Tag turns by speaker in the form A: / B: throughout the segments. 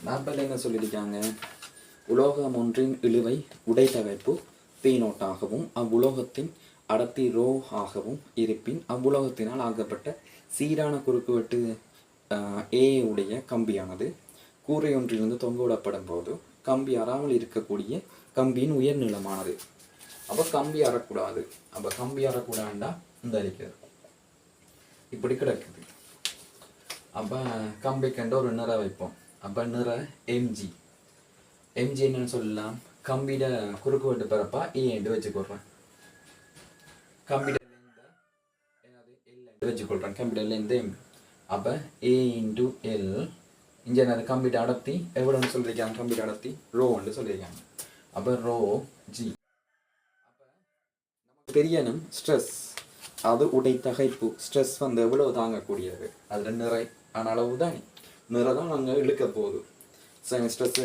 A: நாற்பதில் என்ன சொல்லியிருக்காங்க? உலோகம் ஒன்றின் இழுவை உடைத்தகைப்பு பீனோட்டாகவும் அவ்வுலோகத்தின் அடர்த்தி ரோ ஆகவும் இருப்பின் அவ்வுலோகத்தினால் ஆக்கப்பட்ட சீரான குறுக்குவெட்டு ஏ உடைய கம்பியானது கூரை ஒன்றிலிருந்து தொங்க விடப்படும் போது கம்பி அறாமல் இருக்கக்கூடிய கம்பியின் உயர் நீளமானது. அப்போ கம்பி அறக்கூடாது. அப்போ கம்பி அறக்கூடாதுண்டா இந்த இருக்கிறது இப்படி கிடக்குது. அப்போ கம்பிக்கண்ட ஒரு நிறை வைப்போம். அப்போ நிறை எம்ஜி. எம்ஜி என்னன்னு சொல்லலாம்? கம்பிட குறுக்குவெட்டு பரப்பா ஏன்னு வச்சுக்கொள்றேன். கம்பிட எல் வச்சுக்கொள்றேன். கம்பிட லென்த் எம். அப்போ ஏ இன்டு எல். இங்கே என்னது? கம்பிட அடர்த்தி எவ்வளோன்னு சொல்லியிருக்காங்க? கம்பிட அடர்த்தி ரோன்னு சொல்லியிருக்காங்க. அப்போ ரோ ஜி. தெரியணும் ஸ்ட்ரெஸ், அது உடைத்தகைப்பு. ஸ்ட்ரெஸ் வந்து எவ்வளவு தாங்கக்கூடியது? அதில் நிறை ஆன அளவு தானே, நிறை தான் நாங்கள் இழுக்க போகுது. ஸ்ட்ரெஸ்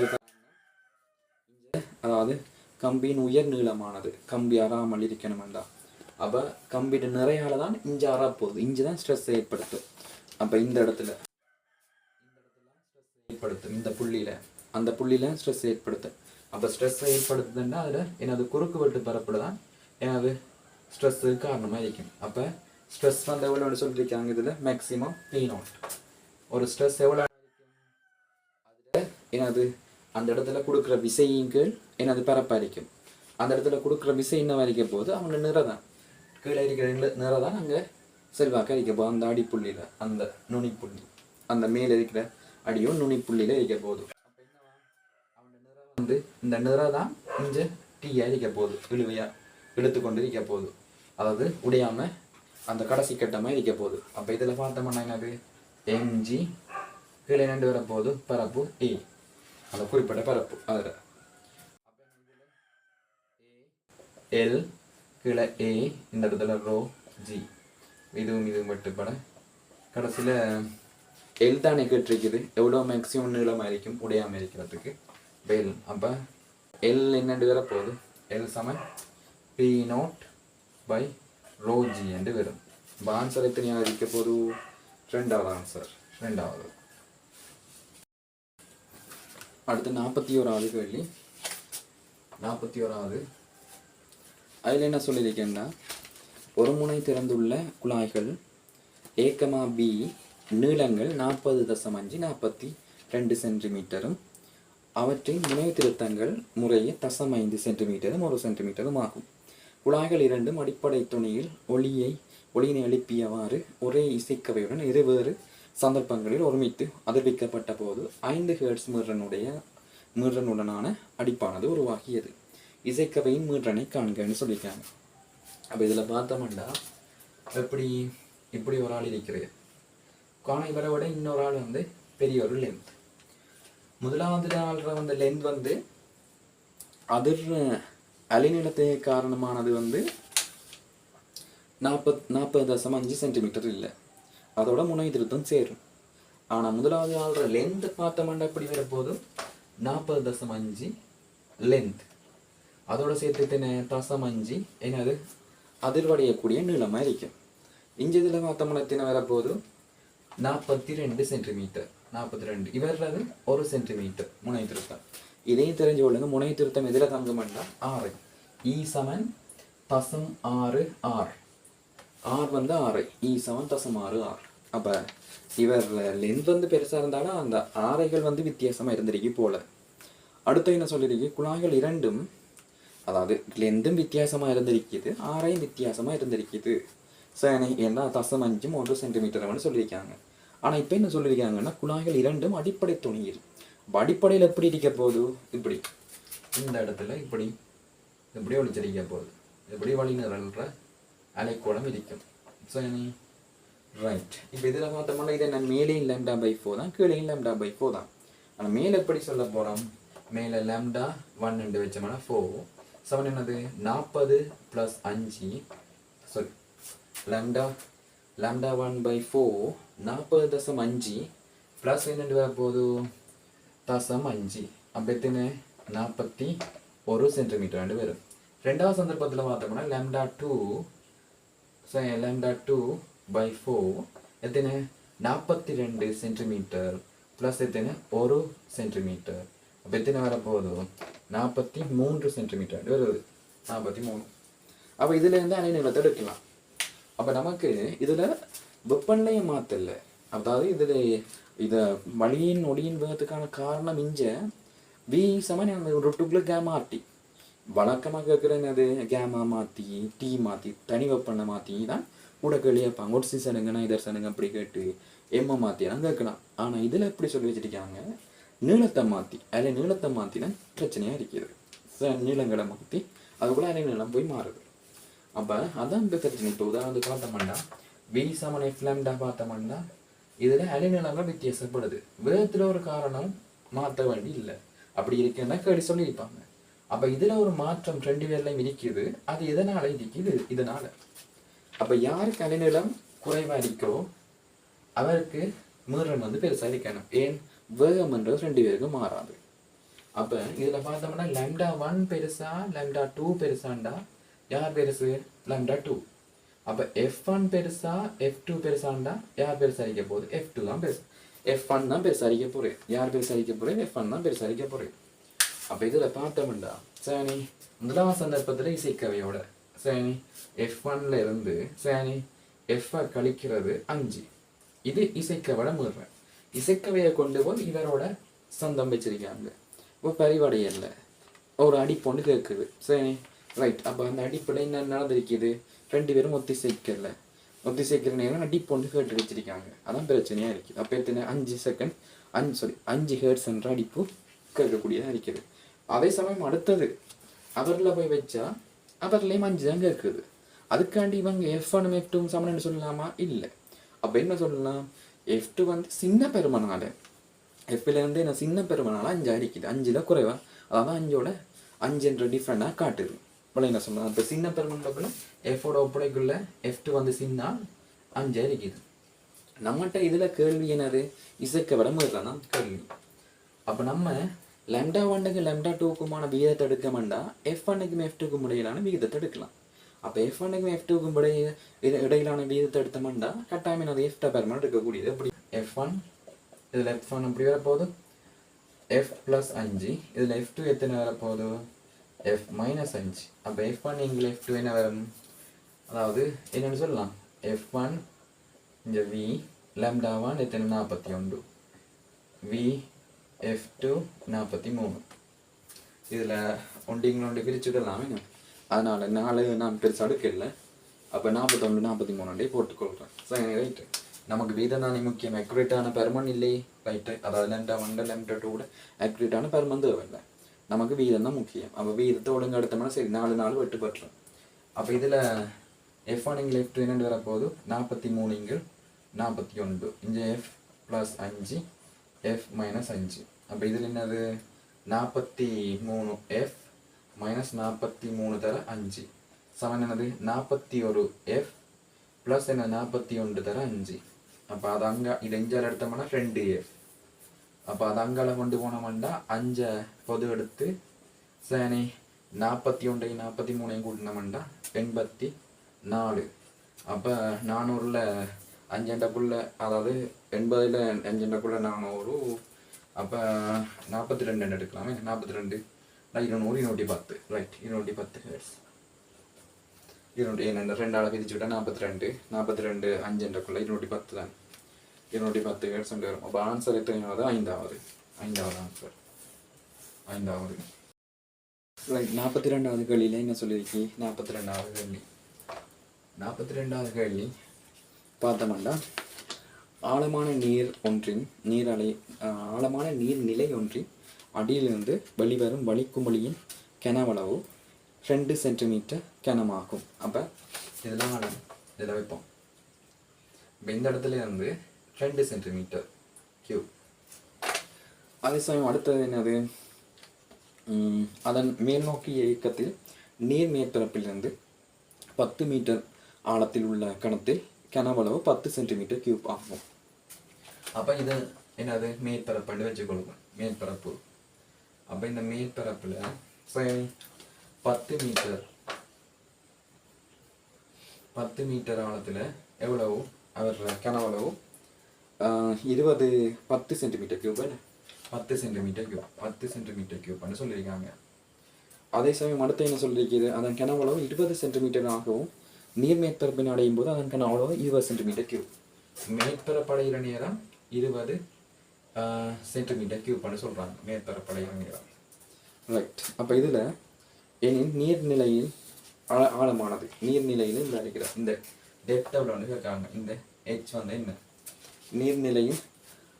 A: அதாவது கம்பியின் உயர் நீளமானது கம்பி அறாமல் இருக்கணும்டா. அப்போ கம்பியோட நிறையால தான் இஞ்சி அறப்போகுது. இஞ்சி தான் ஸ்ட்ரெஸ் ஏற்படுத்தும். அப்போ இந்த இடத்துல ஏற்படுத்தும். இந்த புள்ளியில் அந்த புள்ளியில் ஸ்ட்ரெஸ் ஏற்படுத்தும். அப்போ ஸ்ட்ரெஸ் ஏற்படுத்துதுன்னா அதில் எனது குறுக்குவெட்டு பரப்புல தான் எனது ஸ்ட்ரெஸ்ஸு காரணமாக இருக்கும். அப்போ ஸ்ட்ரெஸ் வந்து எவ்வளோன்னு சொல்லியிருக்காங்க? இதில் மேக்ஸிமம் P0. ஒரு ஸ்ட்ரெஸ் எவ்வளோ அதில் எனது அந்த இடத்துல கொடுக்குற விசையின் கீழ் எனது பரப்பரிக்கும். அந்த இடத்துல கொடுக்குற விசை என்ன வரைக்க போகுது? அவங்க நிறை தான் கீழே இருக்கிற நிறை தான் அங்கே செல்வாக்கு அரிக்க போகுது. அந்த அடிப்புள்ளியில் அந்த நுனிப்புள்ளி, அந்த மேலே இருக்கிற அடியோ நுனிப்புள்ளியில் இருக்க போகுது. அப்போ என்னவா? அவனோட நிறை வந்து இந்த நிறை தான் இங்கே டீயாக இருக்க போகுது. இழுவையாக இழுத்து கொண்டு இருக்க போகுது. அதாவது உடையாமல் அந்த கடைசி கட்டமாக இருக்க போகுது. அப்போ இதில் பார்த்தோம்னா என்னது? எம்ஜி கீழே ரெண்டு வர போகுது பரப்பு ஏ, அந்த குறிப்பிட்ட பரப்பு. அதில் எல் கீழே ஏ, இந்த இடத்துல ரோ ஜி. இதுவும் வெட்டுப்பட கடைசியில் எல் தானே கேட்டிருக்குது. எவ்வளோ மேக்ஸிமம் நீளமாக இருக்கும் உடையாமல் இருக்கிறதுக்கு எல். அப்போ எல் என்னண்டு வர போகுது? எல் சமன் P0 by rho G என்று வரும். இப்போ ஆன்சர் எத்தனையாக இருக்க போது? ரெண்டாவது ஆன்சர். ரெண்டாவது. அடுத்து 41வது கேள்வி. 41வது அதில் என்ன சொல்லியிருக்கேன்னா, ஒரு முனை திறந்துள்ள குழாய்கள் A, B நீளங்கள் 40.5 42 சென்டிமீட்டரும் அவற்றின் முனை திருத்தங்கள் முறையே 0.5 சென்டிமீட்டரும் 1 சென்டிமீட்டரும் ஆகும். குழாய்கள் இரண்டும் அடிப்படை துணியில் ஒளியினை எழுப்பியவாறு ஒரே இசைக்கவையுடன் இருவேறு சந்தர்ப்பங்களில் ஒருமித்து அதிர்விக்கப்பட்ட போது 5 ஹெர்ட்ஸ் மீறனுடனான அடிப்பானது உருவாகியது. இசைக்கவையின் மீறனை காண்கன்னு சொல்லியிருக்காங்க. அப்போ இதில் பார்த்தோம்னா இப்படி ஒரு ஆள் இருக்கிறது. காணை வர விட இன்னொரு ஆள் வந்து பெரிய ஒரு லென்த். முதலாவது ஆள்ற வந்து லென்த் வந்து அதிர் அலைநீளத்துக்கு காரணமானது வந்து 40.5 சென்டிமீட்டர் இல்லை. அதோட முனை திருத்தம் சேரும். ஆனால் முதலாவது ஆள்ற லென்த் பார்த்தோம்னா எப்படி வரப்போது? 40.5 லென்த். அதோட சேர்த்து 0.5 என்னது அதிர்வடையக்கூடிய நீளமாக இருக்கும். இங்கே இதில் பார்த்தோம்னா எத்தனை வரப்போது? 42 சென்டிமீட்டர். 42. இவர்றது 1 சென்டிமீட்டர் முனை திருத்தம். இதையும் தெரிஞ்சு கொள்ளுங்க. முனை திருத்தம் எதில் தங்குமெண்டா 6. E சமன் 0.6 R. R வந்து 6. E சமன் 0.6 R. அப்போ இவர் லென்த் வந்து பெருசாக இருந்தாலும் அந்த ஆரைகள் வந்து வித்தியாசமாக இருந்திருக்கு போல. அடுத்து என்ன சொல்லியிருக்கு? குழாய்கள் இரண்டும், அதாவது லென்த்தும் வித்தியாசமாக இருந்திருக்குது, ஆரையும் வித்தியாசமாக இருந்திருக்குது. சரி, என்ன 0.5 1 சென்டிமீட்டர்னு சொல்லியிருக்காங்க. ஆனால் இப்போ என்ன சொல்லியிருக்காங்கன்னா, குழாய்கள் இரண்டும் அடிப்படை துணியில். அடிப்படையில் எப்படி இருக்க போகுது? இப்படி இந்த இடத்துல இப்படி ஒளிச்சரிக்க போகுது. இப்படி வழி நிறன்ற அலைக்கோளம் இருக்கும். சரி, ரைட். இப்போ இதில் பார்த்தோம்னா இதை நான் மேலே λ/4 தான், கீழே λ/4 தான். ஆனால் மேலே எப்படி சொல்ல போகிறோம்? மேலே λ1 என்று வச்சோம்னா 4 சமன் என்னது? 40 + 5 சாரி λ1/4 40.5 ப்ளஸ் என்னென்று வரப்போகுது? 0.5. அப்போ எத்தனை? 41 சென்டிமீட்டர் வரும். ரெண்டாவது சந்தர்ப்பத்தில் பார்த்தோம்னா λ2/4 எத்தனை? 42 சென்டிமீட்டர் ப்ளஸ் எத்தனை 1 சென்டிமீட்டர். அப்போ எத்தனை வரப்போகுது 43 சென்டிமீட்டர் வருது 43. அப்போ இதுலேருந்து அலைநீளத்தை எடுக்கலாம். அப்போ நமக்கு இதில் வெப்பநிலையை மாற்றல, அதாவது இதில் இதை வழியின் ஒளியின் வேகத்துக்கான காரணம் இஞ்ச வி சமன் நாங்கள் ரொட்டுக்குள்ளே கேமா ஆர்டி வழக்கமாக கேட்குற என்னது கேமா மாற்றி டீ மாற்றி தனி வெப்பனை மாற்றி தான் கூட கேள்விப்பாங்க. ஒரு சீசனுங்கன்னா இதர் சனுங்க அப்படி கேட்டு எம்மை மாற்றிலாம் கேட்கலாம். ஆனால் இதில் எப்படி சொல்லி வச்சுருக்காங்க, நீளத்தை மாற்றி அதில் நீளத்தை மாற்றி தான் பிரச்சனையாக இருக்குது. நீளங்களை மாற்றி அதுக்குள்ளே அலை நீளம் போய் மாறுது. அப்போ அதான் இந்த பிரச்சனை. இப்போ உதாரணத்துக்கு பார்த்தோம்னா வி சமன் எஃப் லாம்டா பார்த்தோம்னா இதில் அலைநீளங்கள் வித்தியாசப்படுது. வேகத்தில் ஒரு காரணம் மாற்ற வேண்டி இல்லை, அப்படி இருக்குன்னா கேள்வி சொல்லியிருப்பாங்க. அப்போ இதில் ஒரு மாற்றம் 2 பேர்லையும் இருக்குது. அது எதனால் இருக்குது? இதனால். அப்போ யாருக்கு அலைநீளம் குறைவாக இருக்கோ அவருக்கு மீறல் வந்து பெருசாக இருக்கணும். ஏன் வேகம்ன்றது 2 பேருக்கும் மாறாது. அப்போ இதில் பார்த்தோம்னா லாம்டா 1 பெருசா லாம்டா 2 பெருசாண்டா யார் பெருசு? லாம்டா 2. அப்போ F1 பெருசா F2 பெருசாண்டா யார் பெருசாரிக்க போகுது? F2 தான் பெருசு. F1 தான் பெருசாரிக்க போகிறேன். யார் பெருசாரிக்க போகிறேன்? F1 தான் பெருசாரிக்க போகிறேன். அப்போ இதில் பார்த்தோம்டா சரி முதலாம் சந்தர்ப்பத்தில் இசைக்கவையோட சரி F1ல இருந்து சரி F கழிக்கிறது 5. இது இசைக்கவையோட மீறுறேன். இசைக்கவையை கொண்டு போய் இவரோட சொந்தம் வச்சிருக்காங்க. இப்போ பரிவடையல்ல ஒரு அடிப்பொண்டு கேட்குது. சரி ரைட். அப்போ அந்த அடிப்படை என்ன நடந்திருக்குது? 2 பேரும் ஒத்திசைக்கல. ஒத்திசைக்கிற நேரம் அடிப்பொண்டு கேட்டு வச்சிருக்காங்க. அதான் பிரச்சனையாக இருக்குது. அப்போ எத்தனை 5 செகண்ட் 5 ஹெர்ட்ஸ்ன்ற அடிப்பு கேட்கக்கூடியதாக இருக்குது. அதே சமயம் அடுத்தது அவரில் போய் வச்சா அவர்லேயும் 5 தான் கேட்குது. அதுக்காண்டி இவங்க F1 F2 சமன்னு சொல்லலாமா? இல்லை. அப்போ என்ன சொல்லலாம்? F2 வந்து சின்ன பெருமனால Fலேருந்து என்ன சின்ன பெருமனால 5 அடிக்குது. 5ல் குறைவா, அதான் 5ஓட 5 டிஃப்ரெண்டாக காட்டுது. இப்போ என்ன சொல்லலாம்? இப்போ சின்ன பெருமன்றக்குள்ள Fோட ஒப்படைக்குள்ள F2 வந்து சின்ன 5 அடிக்குது. நம்மகிட்ட இதில் கேள்வி என்னது? இசைக்க விட முதல்ல தான் கேள்வி. அப்போ நம்ம லாம்டா 1க்கு லாம்டா 2க்குமான விகிதத்தை எடுக்க வேண்டாம், F1க்கும் F2க்கும் இடையிலான விகிதத்தை எடுக்கலாம். அப்போ F1க்கும் F2க்கும் இடையிலான விகிதத்தை எடுத்தோம்னா கட்டாயம் அது F பெருமன் எடுக்கக்கூடியது. எப்படி F1 இதில் F1 அப்படி வரப்போகுது F + 5. இதில் F2 எத்தனை வரப்போகுது? F - 5. அப்போ F1 இங்கே F2 என்ன வரும்? அதாவது என்னென்னு சொல்லலாம், F1 இங்கே V லாம்டா 1 எத்தனை 41, V F2 43. இதில் ஒன்று பிரிச்சுடலாம். அதனால் 4 நான் பெருசாக எடுக்கல. அப்போ 41 43 போட்டுக்கொள்கிறேன். சரி ரைட்டு. நமக்கு வீதம் தானே முக்கியம், அக்யூரேட்டான பெருமன் இல்லை. ரைட்டு. அதாவது லாம்டா 1 லாம்டா 2 கூட அக்யூரேட்டான பெருமன் தேவையில்லை, நமக்கு வீதம் தான் முக்கியம். அப்போ வீதத்தை ஒழுங்கு எடுத்தோம்னா சரி 4 வெட்டுப்பட்டுரும். அப்போ இதில் F1 இங்கே F2 என்னென்று வரப்போகுது? 43 இங்கே 41. இங்கே F + 5 F - 5. அப்போ இதில் என்னது? 43 F - 43 தர 5 சமன் என்னது? 41 F + என்ன 41 தர 5. அப்போ அது அங்கே இது 5 எடுத்தோம்னா 2F. அப்போ அது அங்கால கொண்டு போனோம்னா 5 பொது எடுத்து சரி 41 43 கூட்டினோம்னா 84. அப்போ 400ல் 5 அதாவது 80ல் 5 400. அப்போ 42 எடுக்கலாமே. 42 200 210. ரைட். 210 ஹெர்ட்ஸ். 2 பிரிச்சு விட்டால் 42 42 5 210 தான். 210 ஹெர்ட்ஸ் வரும். அப்போ ஆன்சர் எத்தனையாவது? 5வது ஆன்சர் 5வது. ரைட். 42வது கேள்வியில் என்ன சொல்லியிருக்கு? 42வது கேள்வி 42வது கேள்வி பார்த்தோம்னா ஆழமான நீர்நிலை ஒன்றின் அடியிலிருந்து வெளிவரும் வளிக்குமிழியின் கனவளவு 2 சென்டிமீட்டர் கனமாகும். அப்போ இதெல்லாம் இதில் வைப்போம். இப்போ இந்த இடத்துல இருந்து 2 சென்டிமீட்டர் கியூப். அதே சமயம் அடுத்தது என்னது? அதன் மேல்நோக்கிய இயக்கத்தில் நீர் மேற்பரப்பிலிருந்து 10 மீட்டர் ஆழத்தில் உள்ள கணத்தில் கனவளவு 10 சென்டிமீட்டர் கியூப் ஆகும். அப்போ இது என்னது? மேற்பரப்புன்னு வச்சுக்கொள்ளுவோம். மேற்பரப்பு. அப்போ இந்த மேற்பரப்பில் சரி 10 மீட்டர் ஆழத்தில் எவ்வளவு அவர் கனவளவு 20 10 centimetre cube 10 centimetre cube 10 centimetre கியூப்னு சொல்லியிருக்காங்க. அதே சமயம் அடுத்து என்ன சொல்லியிருக்கிறது, அதன் கனவளவு 20 சென்டிமீட்டர் ஆகவும் நீர் மேற்பரப்பின் அடையும் போது அதன் கனவளவு 20 சென்டிமீட்டர் கியூப். மேற்பரப்படைகிற நேரம் 20 சென்டிமீட்டர் கியூப்னு சொல்கிறாங்க மேற்பரப்படைகிற நேரம். ரைட். அப்போ இதில் எனின் நீர்நிலையில் ஆழமானது, நீர்நிலையில் இந்த அடிக்கிற இந்த டெப்த் எவ்வளோன்னு கேட்காங்க. இந்த ஹெச் வந்து என்ன, நீர்நிலையில்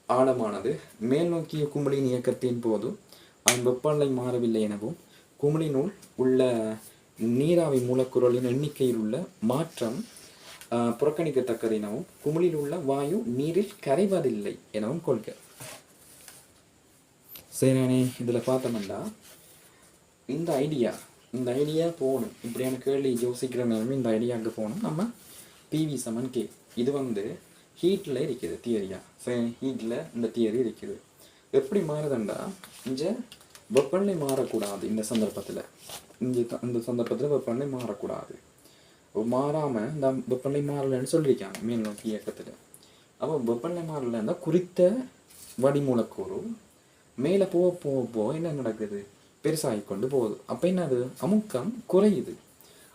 A: ஆழமானது மேல் நோக்கிய குமிழின் இயக்கத்தின் போது அதன் வெப்பநிலை மாறவில்லை எனவும் குமிழினுள் உள்ள நீராவி மூலக்கூறுகளின் எண்ணிக்கையில் உள்ள மாற்றம் புறக்கணிக்கத்தக்கது எனவும் குமிழில் உள்ள வாயு நீரில் கரைவதில்லை எனவும் கொள்க. சரிண்ணே, இதில் பார்த்தோம்னா இந்த ஐடியா போகணும். இப்படியான கேள்வி யோசிக்கிற நேரமே இந்த ஐடியாவுக்கு போகணும். நம்ம PV = K இது வந்து ஹீட்டில் இருக்குது தியரியா. சரி, ஹீட்டில் இந்த தியரி இருக்குது. எப்படி மாறுதுண்டா, இங்கே வெப்பநிலை மாறக்கூடாது. இந்த சந்தர்ப்பத்தில் இந்த சந்தர்ப்பத்தில் வெப்பநிலை மாறக்கூடாது. மாறாமல் இந்த வெப்பநிலை மாறலைன்னு சொல்லியிருக்காங்க மேல் நோக்கி இயக்கத்தில். அப்போ வெப்பநிலை மாறலைன்னா குறித்த வடிமூலக்கூறு மேலே போக என்ன நடக்குது, பெருசாகி கொண்டு போகுது. அப்போ என்னது, அமுக்கம் குறையுது.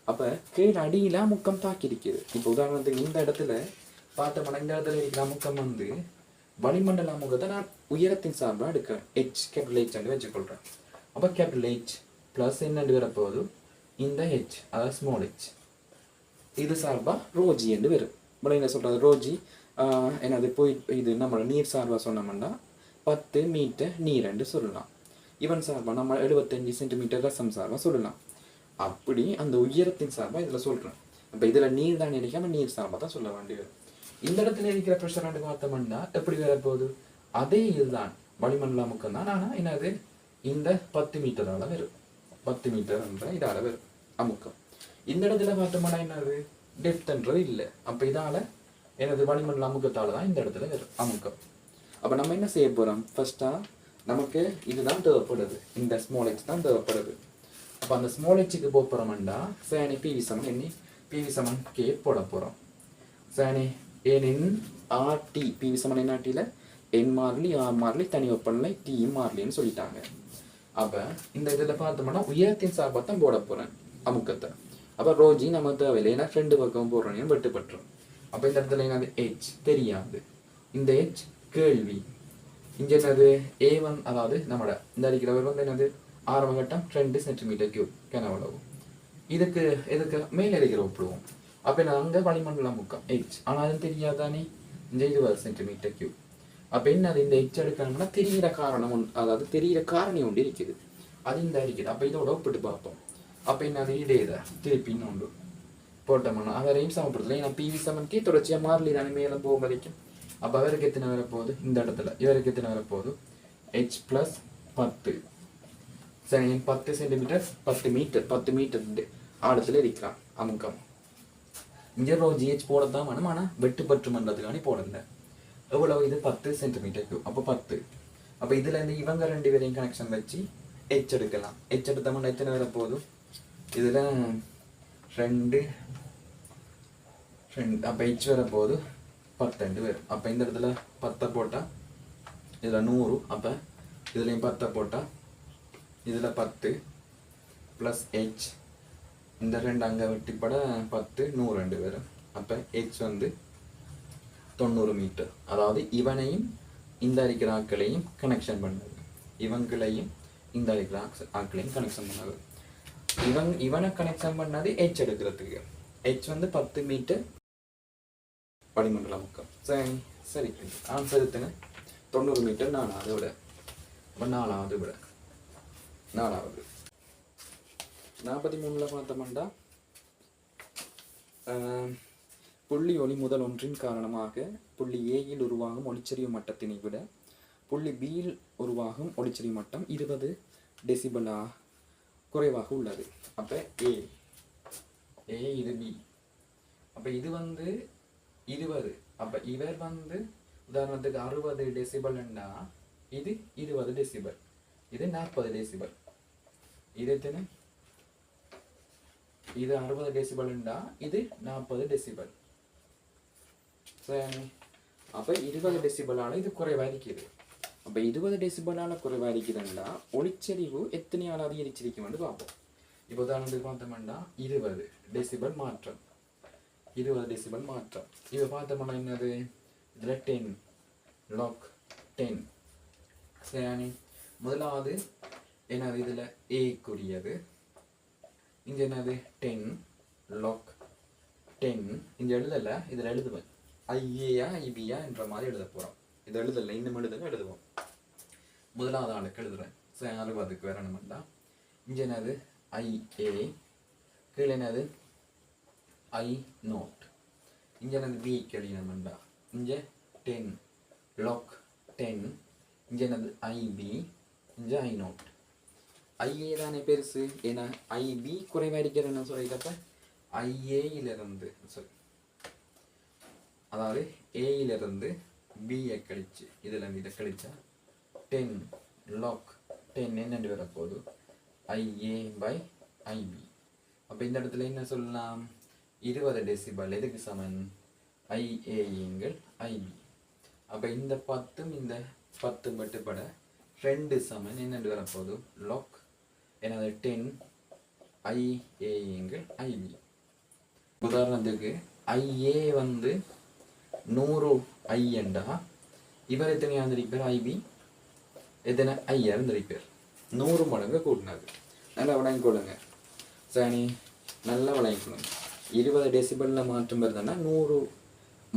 A: அப்போ கீழே அடியில் அமுக்கம் தாக்கியிருக்குது. இப்போ உதாரணத்துக்கு இந்த இடத்துல பார்த்தோம்னா இந்த இடத்துல இருக்கிற அமுக்கம் வந்து வளிமண்டல அமுகத்தை நான் உயரத்தின் சார்பாக எடுக்கிறேன். H வச்சுக்கொள்கிறேன். அப்போ H ப்ளஸ் என்னண்டு வரப்போகுது, இந்த H அதாவது ஸ்மால் h இது சார்பாக ρg என்று வரும். இப்போ என்ன சொல்கிறது, ρg என்னது போய் இது நம்மளோட நீர் சார்பாக சொன்னோம்னா 10 மீட்டர் நீர் என்று சொல்லலாம். இவன் சார்பாக நம்ம 75 சென்டிமீட்டர் ரசம் சார்பாக சொல்லலாம். அப்படி அந்த உயரத்தின் சார்பாக இதில் சொல்கிறேன். அப்போ இதில் நீர் தான் நினைக்காமல் நீர் சார்பாக தான் சொல்ல வேண்டியது. இந்த இடத்துல இருக்கிற ப்ரெஷர் ரெண்டு பார்த்தோம்னா எப்படி வரப்போகுது, அதே இதுதான் வளிமண்டல அமுக்கம் தான். ஆனால் என்னது, இந்த 10 மீட்டரால் வரும். 10 மீட்டர் என்ற இதால் வரும் அமுக்கம். இந்த இடத்துல பார்த்தோம்னா என்னது, டெப்த்ன்றது இல்லை. அப்போ இதால் எனது வளிமண்டல அமுக்கத்தால் தான் இந்த இடத்துல வரும் அமுக்கம். அப்போ நம்ம என்ன செய்ய போகிறோம், ஃபர்ஸ்ட்டாக நமக்கு இதுதான் தேவைப்படுது, இந்த ஸ்மால் h தான் தேவைப்படுது. அப்போ அந்த ஸ்மால் ஹெச்சுக்கு போக போகிறோம்டா சேனி PV = K போட போகிறோம். சேனி ஏனின் RT PV = NRTல N மாறிலி R மாறிலி தனி வெப்பநிலை T மாறிலின்னு சொல்லிட்டாங்க. அப்போ இந்த இதில் பார்த்தோம்னா உயரத்தின் சார்பாக தான் போட போகிறேன் அமுக்கத்தை. அப்போ ρg நம்ம தேவையில்லை, ஏன்னா 2 பக்கம் போடுறோம் வெட்டுப்பட்டுரும். அப்போ இந்த இடத்துல என்னது H தெரியாது, இந்த H கேள்வி. இங்கே என்னது A1 அதாவது நம்மளோட இந்த அடிக்கிறவர் வந்து என்னது ஆரம்ப கட்டம் 2 சென்டிமீட்டர் கியூப் கனவளவு. இதுக்கு மேலே இருக்கிற ஒப்புடுவோம். அப்போ நான் அங்கே வளிமண்டல அமுக்கம் H, ஆனால் அது தெரியாதானே, இந்த 20 சென்டிமீட்டர் கியூப். அப்போ என்னது இந்த H எடுக்கணும்னா தெரிகிற காரணம் அதாவது தெரிகிற காரணி ஒன்று இருக்குது, அது இந்த இருக்குது. அப்போ இதோட ஒப்பிட்டு பார்ப்போம். அப்போ என்னது இதே தான் திருப்பி இன்னொன்று போட்டோம்னா அவரையும் சமப்படுத்தல. ஏன்னா PV = K தொடர்ச்சியாக மாறலி தானே மேலே போக வரைக்கும். அப்போ அவருக்கு எத்தனை வரப்போகுது, இந்த இடத்துல இவருக்கு எத்தனை வரப்போகுது, H + 10 சரி 10 சென்டிமீட்டர் 10 மீட்டர் ஆழத்தில் இருக்கிறான் அமுக்கம். இங்கே ρgh போடத்தான் வேணும், ஆனால் வெட்டுப்பற்று மன்றதுக்கானே போடல. எவ்வளவு இது 10 சென்டிமீட்டர் கியூப். அப்போ 10. அப்போ இதில் இருந்து இவங்க 2 பேரையும் கனெக்ஷன் வச்சு H எடுக்கலாம். H எடுத்தோம்னா எத்தனை வரப்போகுது, இதில் 2 அப்போ H வரப்போகுது 10 வரும். அப்போ இந்த இடத்துல 10 போட்டால் இதில் 100. அப்போ இதுலேயும் 10 போட்டால் இதில் 10 ப்ளஸ் H இந்த 2 அங்கே வெட்டிப்பட 10 102 வரும். அப்போ H வந்து 90 மீட்டர். அதாவது இவனையும் இந்த அடிக்கிற ஆட்களையும் கனெக்ஷன் பண்ணது, இவங்களையும் இந்த அடிக்கிற ஆட்களையும் கனெக்ஷன் பண்ணது. இவனை கனெக்ஷன் பண்ணது H எடுக்கிறதுக்கு. H வந்து 10 மீட்டர் வளிமண்டல அமுக்கம். சரி ஆன்சர் எத்தனை, 90 மீட்டர். 4வது விட 4வது 43ல் பார்த்தோம்னா புள்ளி ஒளி முதல் ஒன்றின் காரணமாக புள்ளி Aயில் உருவாகும் ஒளிச்செறிவு மட்டத்தினை விட புள்ளி Bயில் உருவாகும் ஒளிச்செறிவு மட்டம் 20 டெசிபலா குறைவாக உள்ளது. அப்போ A இது B. அப்போ இது வந்து 20. அப்போ இவர் வந்து உதாரணத்துக்கு 60 டெசிபல்னா இது 20 டெசிபல், இது 40 டெசிபல். இது எத்தனை, இது 60 டெசிபல்னா இது 40 டெசிபல். சரி அப்போ 20 டெசிபலால் இது குறைவாக இருக்குது. அப்போ 20 டெசிபலால் குறைவாக இருக்குதுன்னா ஒளிச்செறிவு எத்தனையால் அதிகரிச்சிருக்குமென்று பார்ப்போம். இப்போ உதாரணத்துக்கு பார்த்தோம்னா 20 டெசிபல் மாற்றம், 20 டெசிபல் மாற்றம். இப்போ பார்த்தோம்னா என்னது, இதில் 10 லாக் 10. சரி, முதலாவது என்னது, இதில் ஏக்குரியது. இங்கே என்னது 10 லாக் 10. இந்த எழுதலை, இதில் எழுதுவேன் ஐஏயா ஐபியா என்ற மாதிரி எழுத போகிறோம். இது எழுதலை, இன்னும் எழுதுவோம். முதலாவது ஆளுக்கு எழுதுறேன். சரி, 60க்கு வரணும்டா. இங்கே என்னது ஐஏ, கீழே என்னது ஐ நோட். இங்கே என்னது பி எழுதணும்டா. இங்கே 10 லாக் 10. இங்கே என்னது ஐபி, இங்கே ஐ நோட். ஐஏ தானே பெருசு, ஏன்னா ஐபி குறைவாக இருக்கிறேன்னு சொல்லிட்டப்ப ஐஏயிலிருந்து அதாவது ஏயிலிருந்து பியை கழிச்சு இதில் இதை கழிச்சா 10 லாக் 10 என்னென்று வரப்போகுது ஐஏ பை ஐபி. அப்போ இந்த இடத்துல என்ன சொல்லலாம், 20 டெசிபல் எதுக்கு சமன், ஐஏங்கள் ஐபி. அப்போ இந்த 10 இந்த 10 மட்டுப்பட 2 சமன் என்னென்று வரப்போகுது லாக் என்னது 10 ஐஏங்கள் ஐபி. உதாரணத்துக்கு ஐஏ வந்து 100 ஐயண்டா, இவர் எத்தனை இருந்திருப்பார், ஐபி எத்தனை ஐயா இருந்திருப்பார், 100 மடங்கு கூட்டினது. நல்லா விளங்கிக்கொள்ளுங்க. சரி, நல்லா விளங்கிக்கொள்ளுங்க. 20 டெசிபலில் மாற்றம் வருதுன்னா 100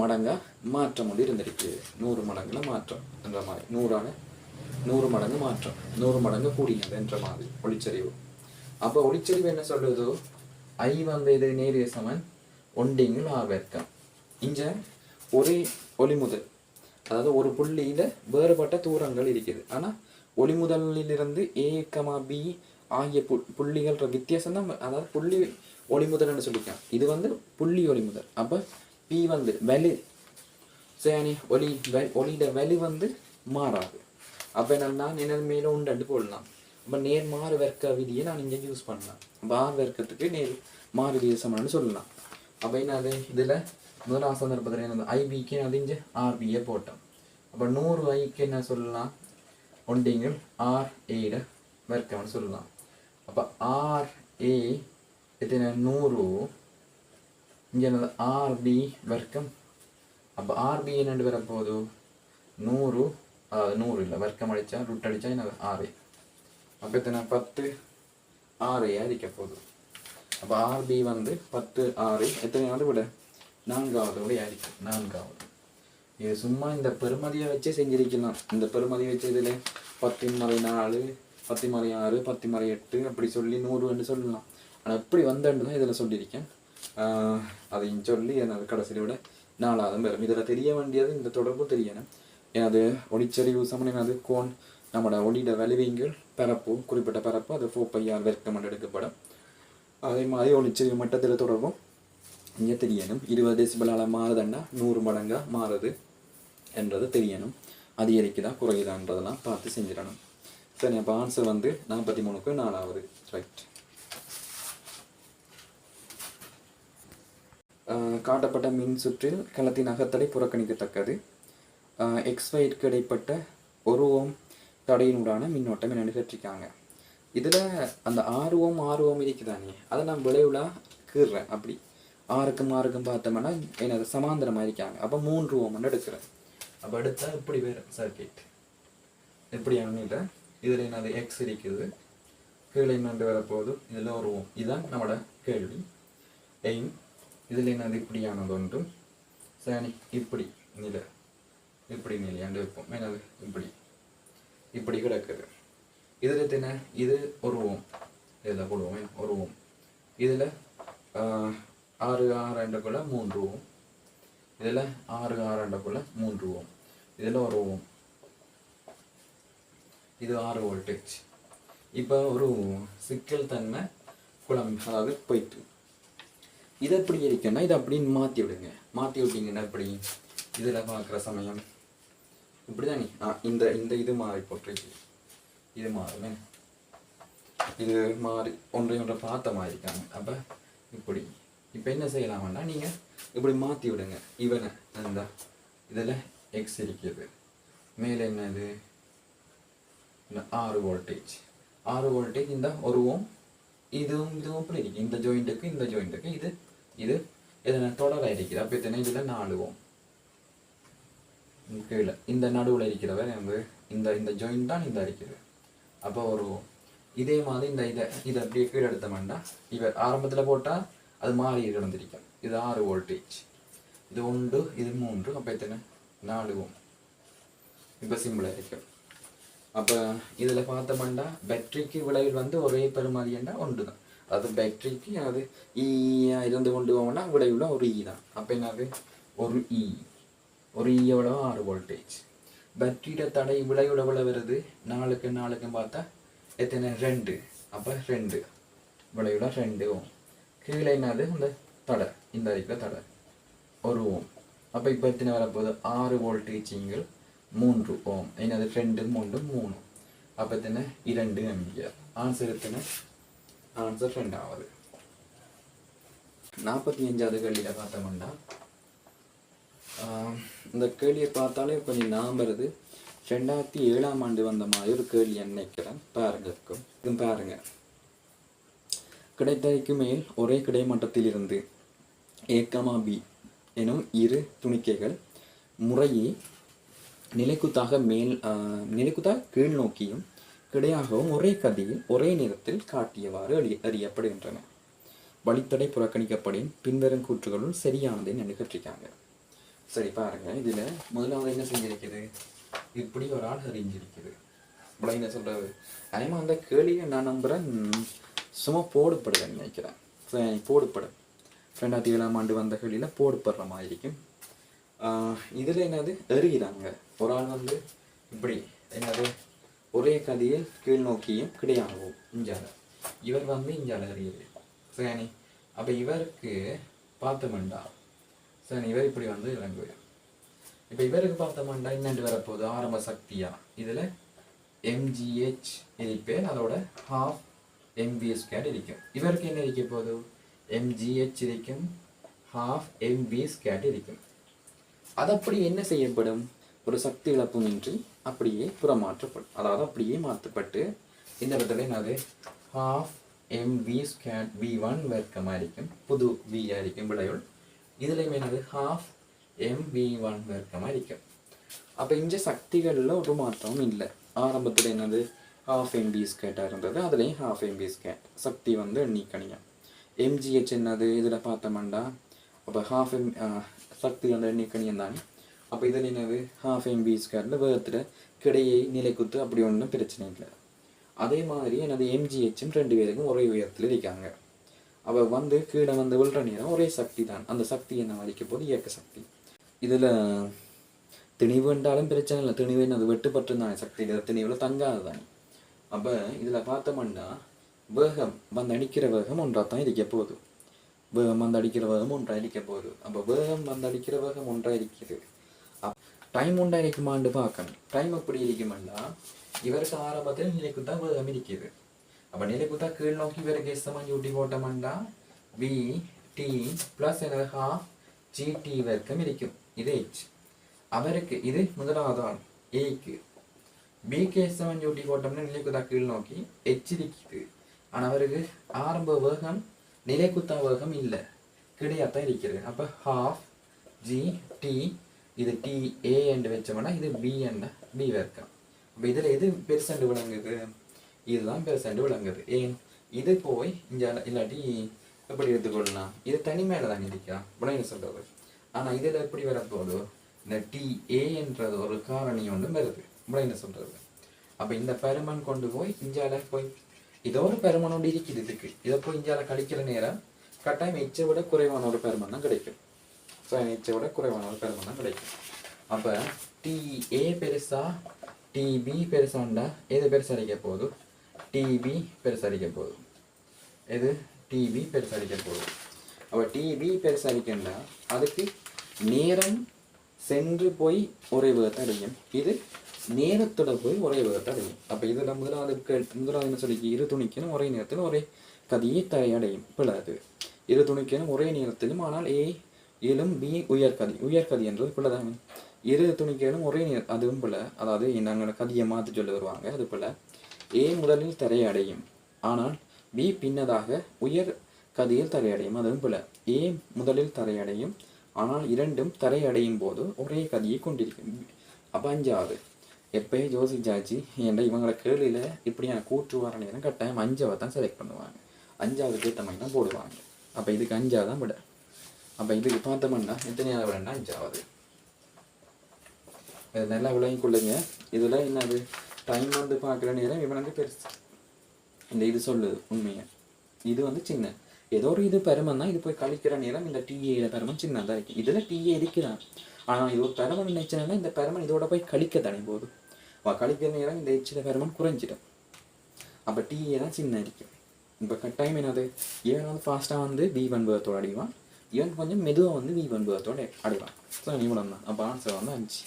A: மடங்காக மாற்றம் வந்து இருந்திருக்கு. 100 மடங்குல மாற்றம் என்ற மாதிரி, 100 மடங்கு மாற்றம், 100 மடங்கு கூடினது என்ற மாதிரி ஒளிச்சரிவு. அப்போ ஒளிச்சரிவு என்ன சொல்றதோ, ஐ வந்து இது நேரிய சமன் 1 ஆர் வர்க்கம். இங்கே ஒரே ஒளிமுதல், அதாவது ஒரு புள்ளியில் வேறுபட்ட தூரங்கள் இருக்குது. ஆனால் ஒளிமுதலிலிருந்து ஏ கமா பி ஆகிய புள்ளிகள் வித்தியாசம் தான். அதாவது புள்ளி ஒளிமுதல்னு சொல்லிக்கலாம். இது வந்து புள்ளி ஒளிமுதல். அப்போ பி வந்து வலு சரி, ஒளியோட வலு வந்து மாறாது. அப்போ என்னன்னா என்னது மேலே உண்டு போடலாம். அப்போ நேர் மாறு வர்க்க விதியை நான் இங்கே யூஸ் பண்ணலாம். ஆர் வர்க்கத்துக்கு நேர் மாறு விதியை சமன்னு சொல்லலாம். அப்போ என்னது, இதில் முதலாம் சந்தர்ப்பத்தில் என்னது ஐபிக்கு அது இங்கே ஆர்பியை போட்டோம். அப்போ 100 ஐக்கு என்ன சொல்லலாம், 1 ஆர் ஏட வர்க்கம்னு சொல்லலாம். அப்போ ஆர் ஏ எத்தனை 100, இங்கே என்னது ஆர்பி வர்க்கம். அப்போ ஆர்பி என்னென்று வரப்போகுது 100, அதாவது 100 இல்லை வர்க்கம் அடித்தா ரூட் அடித்தா என்னது 6. அப்போ எத்தனை 10 6 அடிக்க போகுது. அப்போ ஆர்பி வந்து 10 6 எத்தனையாவது விட 4வது விட ஆயிருக்கு, 4வது. இது சும்மா இந்த பெருமதியை வச்சே செஞ்சிருக்கலாம். இந்த பெருமதியை வச்சு இதில் 10×4 10×6 10×8 அப்படி சொல்லி 100 சொல்லலாம். ஆனால் எப்படி வந்தேன்னு தான் இதில் சொல்லியிருக்கேன். அதையும் சொல்லி எனது கடைசியில் விட 4வது வரும். இதில் தெரிய வேண்டியது இந்த தொடர்பும் தெரியணும். எனது ஒளிச்சரிவு சமன் எனது கோன் நம்மளோட ஒளியிட வலிவைங்கள் பரப்பு, குறிப்பிட்ட பரப்பு அது 4πr வர்க்கம் என்று எடுக்கப்படும். அதே மாதிரி ஒளிச்சரிவு மட்டத்தில் தொடர்பும் இங்கே தெரியணும். 20 டெசிபலால் மாறுதுன்னா 100 மடங்காக மாறுது என்றது தெரியணும். அதிகரிக்குதா குறையுதான்றதெல்லாம் பார்த்து செஞ்சிடணும். சரி, அப்போ ஆன்சர் வந்து 43க்கு 4வது. ரைட். காட்டப்பட்ட மின் சுற்றில் கலத்தின் அகத்தடை புறக்கணிக்கத்தக்கது. எக்ஸ்வைக்கு இடைப்பட்ட 1 ஓம் தடையினூடான மின்னோட்டம் என்னென்னு கேட்டிருக்காங்க. இதில் அந்த 6 ஓம் இருக்குதானே, அதை நான் விளைவுல கீறுறேன். அப்படி 6க்கும் பார்த்தோம்னா என்னது சமாந்தரமாக இருக்காங்க. அப்போ 3 ஓம்னு எடுக்கிறேன். அப்போ எடுத்தால் இப்படி வேறு சர்க்கிட் எப்படி அண்ணிட்ட இதில் என்னது எக்ஸ் இருக்குது, கீழே என்னென்று வரப்போகுது, இதில் 1 ஓம். இதுதான் நம்மளோட கேள்வி எய்ம். இதில் என்னது இப்படியானது ஒன்றும் சரி, இப்படி நிலை இப்படி நிலையாண்டு வைப்போம். என்னது இப்படி கிடக்குது. இதில் எத்தனை, இது 1 ஓம், இதில் போடுவோம் 1 ஓம். இதில் 6 6 3 ஓம், இதில் 6 6 3 ஓம், இதில் 1 ஓம். இது 6 வோல்டேஜ். இப்போ ஒரு சிக்கல் தன்மை குழம்பு, அதாவது போயிட்டு இது எப்படி இருக்குன்னா இதை அப்படின்னு மாற்றி விடுங்க. மாற்றி விட்டீங்கன்னா இப்படி இதில் பார்க்குற சமயம் இப்படி தானே இந்த இது மாறி போட்டிருக்கு. இது மாறுமே, இது மாறி ஒன்றை பார்த்த மாதிரி இருக்காங்க. அப்போ இப்படி இப்போ என்ன செய்யலாம்னா நீங்கள் இப்படி மாற்றி விடுங்க. இவனை அந்த இதில் எக்ஸ் இருக்குது. மேலே என்னது 6 வோல்டேஜ். 6 வோல்டேஜ் இந்த 1 ஓம். இதுவும் இப்படி இருக்கு. இந்த ஜாயிண்ட்டுக்கு இது எதனா தொடராக இருக்குது. அப்போ எத்தனை இதில் 4 ஓம். கீழே இந்த நடுவில் இருக்கிறவர் இந்த ஜாயிண்ட் தான் இந்த இருக்குது. அப்போ 1 ஓம். இதே மாதிரி இதை அப்படியே கீழே எடுத்தோம்னா இவர் ஆரம்பத்தில் போட்டால் அது மாறி கிடந்திருக்கும். இது 6 வோல்டேஜ். இது 1 இது 3. அப்போ எத்தனை 4 ஓம். இப்போ சிம்பிளாக இருக்கும். அப்போ இதில் பார்த்தோம்னா பேட்டரிக்கு விளைவில் ஒரே பெருமதின்னா 1 தான். அது பேட்டரிக்கு அது இருந்து கொண்டு போவோம்னா விளைவுல ஒரு தான். அப்போ என்னது ஒரு எவ்வளோ 6 வோல்டேஜ். பேட்டரியோட தடை விளைவுல வருது 4க்கு பார்த்தா எத்தனை 2. அப்போ 2 விளைவுல 2 ஓம். கீழே என்னது இந்த தடை, இந்த இருக்கிற தடை 1 ஓம். அப்போ இப்போ எத்தனை வரப்போகுது 6 வோல்டேஜிங்கள் 3 ஓம். என்னது 2 3 3. அப்போ எத்தனை 2 ஆம்பியர். ஆன்சர் எத்தனை? ஆன்சர் 2வது. 45வது கேள்வியில் பார்த்தோம்னா இந்த கேள்வியை பார்த்தாலே கொஞ்சம் ஞாபகம் வருது. 2007ஆம் ஆண்டு வந்த மாதிரி ஒரு கேள்வி நினைக்கிறேன். பாருங்க இருக்கும். இது பாருங்க. கிடைத்தலைக்கு மேல் ஒரே கிடைமட்டத்திலிருந்து A, B எனும் இரு துணிக்கைகள் முறையே நிலைக்குத்தாக கீழ் நோக்கியும் கிடையாகவும் ஒரே கதியில் ஒரே நேரத்தில் காட்டியவாறு அறியப்படுகின்றன. வழித்தடை புறக்கணிக்கப்படின் பின்வரும் கூற்றுகளுள் சரியானதை நிகழ்ச்சிக்காங்க. சரி பாருங்க. இதுல முதலாவது என்ன செஞ்சிருக்குது? இப்படி ஒரு ஆள் அறிஞ்சிருக்குது. என்ன சொல்றது? அதேமா அந்த கேள்வியை நான் நம்புறேன் சும்மா போடுபடுவேன்னு நினைக்கிறேன். போடுபடும் 2007ஆம் ஆண்டு வந்த கேள்வியில போடுபடுற மாதிரி இருக்கும். இதுல என்னது எறிகிறாங்க. ஒரு ஆள் இப்படி என்னது ஒரே கதியில் கீழ் நோக்கியும் கிடையாகவும் இஞ்சால இவர் இஞ்சால எறிகிறது. சரி. அப்ப இவருக்கு பார்த்தோம்டா சரி இவர் இப்படி இறங்குவார். இப்போ இவருக்கு பார்த்தோம்னா என்னென்று வரப்போகுது ஆரம்ப சக்தியா இதில் mgh இருப்பேன். அதோட 12 mv² இருக்கும். இவருக்கு என்ன இருக்க போகுது mgh இருக்கும் 12 mv² இருக்கும். அது அப்படி என்ன செய்யப்படும்? ஒரு சக்தி இழப்புமின்றி அப்படியே புறமாற்றப்படும். அதாவது அப்படியே மாற்றப்பட்டு இந்த இடத்துல என்னது 12 mv² v1 வர்க்கமாக இருக்கும். புது v இருக்கும் விளைவுள். இதுலையும் என்னது 12 mv1 வர்க்கமாக இருக்கும். அப்போ இந்த சக்திகளில் ஒரு மாற்றமும் இல்லை. ஆரம்பத்தில் என்னது 12 mv² இருந்தது. அதுலேயும் 12 mv² சக்தி எண்ணிக்கணியம். mgh என்னது இதில் பார்த்தோம்னா அப்போ 12 சக்தி எண்ணிக்கணியம் தானே. அப்போ இதில் என்னது 12 mv² வேகத்தில் கிடையை நிலைக்குத்து அப்படி ஒன்றும் பிரச்சனை இல்லை. அதே மாதிரி எனது mghம் 2 பேருக்கும் ஒரே உயரத்தில் இருக்காங்க. அவள் கீழே விழுற நேரம் ஒரே சக்தி தான். அந்த சக்தி என்ன வலிக்க போது இயக்க சக்தி. இதில் திணிவு என்றாலும் பிரச்சனை இல்லை. திணிவு அது வெட்டுப்பட்டு தானே சக்தி திணிவில் தங்காது தானே. அப்போ இதில் பார்த்தோம்னா வேகம் அடிக்கிற வேகம் ஒன்றாக தான் இருக்க போகுது. வேகம் அடிக்கிற வேகம் ஒன்றாக இருக்க போகுது. அப்போ வேகம் அடிக்கிற வேகம் ஒன்றாக இருக்குது. டைம் உண்டா இருக்குமான்னு பார்க்கணும். டைம் எப்படி இருக்குமெண்டா இவருக்கு ஆரம்பத்தில் நிலைக்குத்தான் வேகம் இருக்குது. அப்போ நிலைக்குத்தா கீழ் நோக்கி இவருக்கு எஸ்எம்ஐ ஊட்டி போட்டோம்னா வி டி ப்ளஸ் எனது 12 GT வர்க்கம் இருக்கும். இது h. அவருக்கு இது முதலாவது ஆள் ஏக்கு. பிக்கு எஸ்எம்ஐ ஊட்டி போட்டோம்னா நிலைக்குத்தா கீழ் நோக்கி h இருக்குது. ஆனால் அவருக்கு ஆரம்ப வேகம் நிலைக்குத்தா வேகம் இல்லை, கிடையாதான் இருக்கிறது. அப்போ 12 GT இது TA என்று வச்சோம்னா இது B என்ற B வர்க்கம். அப்போ இதில் எது பெருசண்டு விளங்குது? இதுதான் பெருசண்டு விளங்குது. ஏன் இது போய் இங்கே இல்லாட்டி எப்படி எடுத்துக்கொள்ளலாம்? இது தனி மேலே தான் இருக்கா விளங்க சொல்றது. ஆனால் இதில் எப்படி வரப்போகுது? இந்த TA என்றது ஒரு காரணி ஒன்று வருது விளங்க சொல்றது. அப்போ இந்த பெருமன் கொண்டு போய் இஞ்சால போய் இதோ ஒரு பெருமன் ஒன்று இருக்குது. இதுக்கு இதை போய் இஞ்சால கழிக்கிற நேரம் கட்டாயம் எச்சை விட குறைவான ஒரு பெருமன் தான் கிடைக்கும். ஸோ எச்சை விட குறைவான ஒரு பெருமன் தான் கிடைக்கும். அப்போ TA பெருசா TB பெருசாண்டா எது பெருசடிக்க போகுது? TB பெருசடிக்க போகுது. எது TB பெருசடிக்க போகுது. அப்போ TB பெருசடிக்கண்டா அதுக்கு நேரம் சென்று போய் ஒரே வேகத்தை அடையும். இது நேரத்தோட போய் ஒரே வேகத்தை அடையும். அப்போ இதில் முதலாவது என்ன சொல்லி இரு துணிக்கணும் ஒரே நேரத்தில் ஒரே கதியை அடையும். பிள்ளாது இரு துணிக்கணும் ஒரே நேரத்திலும். ஆனால் A இலும் B உயர்கதி என்றது பிள்ளைதாங்க. இரு துணிக்கைகளும் ஒரே அதுவும் போல், அதாவது நாங்கள் கதியை மாற்றி சொல்ல வருவாங்க. அது போல் ஏ முதலில் தரையடையும், ஆனால் பி பின்னதாக உயர் கதியில் தரையடையும். அதுவும் போல் ஏ முதலில் தரையடையும், ஆனால் இரண்டும் தரையடையும் போது ஒரே கதியை கொண்டிருக்கும். அப்போ 5வது எப்பயே யோசிச்சாச்சு, ஏன்டா இவங்களை கேள்வியில் இப்படியான கூற்று வர நேரம் கட்டாயம் 5வை தான் செலக்ட் பண்ணுவாங்க. 5வது ஏற்ற மாதிரி தான் போடுவாங்க. அப்போ இதுக்கு 5வது தான் விட. அப்போ இதுக்கு பார்த்தோம்னா எத்தனையாவது விடன்னா 5வது. இது நல்லா விளங்கி கொள்ளுங்க. இதில் என்னது டைம் வந்து பார்க்குற நேரம் இவனுக்கு பெருசு. இந்த இது சொல்லுது உண்மையை. இது வந்து சின்ன ஏதோ ஒரு இது பெருமன் தான். இது போய் கழிக்கிற நேரம் இந்த டிஏ பெருமன் சின்னதாக இருக்குது. இதில் டிஏ இருக்குதான், ஆனால் இது ஒரு பெருமன் நினைச்சனா இந்த பெருமன் இதோட போய் கழிக்க தானே போதும். கழிக்கிற நேரம் இந்த எச்சில் பெருமன் குறைஞ்சிடும். அப்போ டிஏ தான் சின்ன இருக்கும். இப்போ கட்டாயம் என்னது, இவன் வந்து ஃபாஸ்ட்டாக வந்து V1 வேகத்தோடு அடைவான், இவன் கொஞ்சம் மெதுவாக வந்து V1 வேகத்தோடு அடைவான். ஸோ இவ்வளோ தான். அப்போ ஆன்சர் வந்து 5.